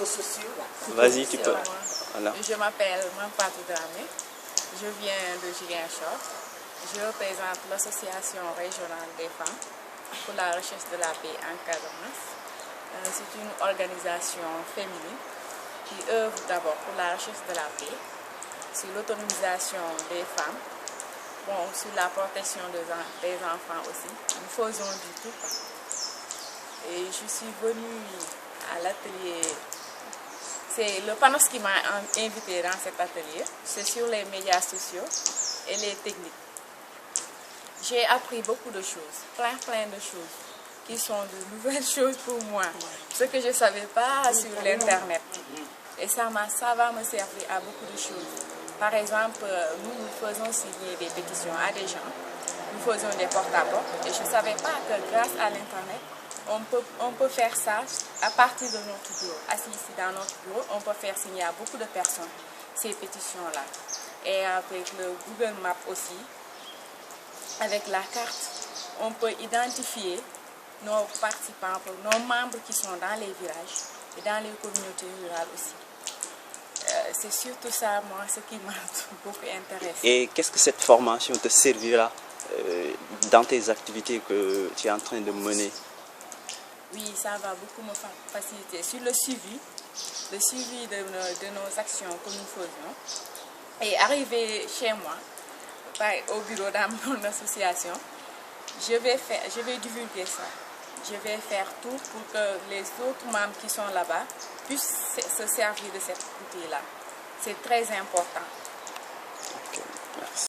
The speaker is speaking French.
réseaux sociaux. Vas-y, tu peux. Voilà. Je m'appelle Mampatou Dramé. Je viens de Ziguinchor. Je représente l'association régionale des femmes pour la recherche de la paix en Casamance. C'est une organisation féminine qui œuvre d'abord pour la recherche de la paix, sur l'autonomisation des femmes, bon, sur la protection des enfants aussi. Nous faisons du tout. Et je suis venue à l'atelier. C'est le Panos qui m'a invité dans cet atelier. C'est sur les médias sociaux et les techniques. J'ai appris beaucoup de choses, plein de choses, qui sont de nouvelles choses pour moi. Ce que je ne savais pas sur l'Internet. Et ça va me servir à beaucoup de choses. Par exemple, nous faisons signer des pétitions à des gens. Nous faisons des porte-à-porte. Et je ne savais pas que grâce à l'Internet, on peut faire ça à partir de notre bureau. Assis ici dans notre bureau, on peut faire signer à beaucoup de personnes ces pétitions-là. Et avec le Google Maps aussi, avec la carte, on peut identifier nos participants, nos membres qui sont dans les villages et dans les communautés rurales aussi. C'est surtout ça, moi, ce qui m'a beaucoup intéressé. Et qu'est-ce que cette formation te servira dans tes activités que tu es en train de mener? Oui, ça va beaucoup me faciliter sur le suivi de nos actions que nous faisons. Et arriver chez moi, au bureau dans mon association, je vais divulguer ça. Je vais faire tout pour que les autres membres qui sont là-bas puissent se servir de cet outil-là. C'est très important.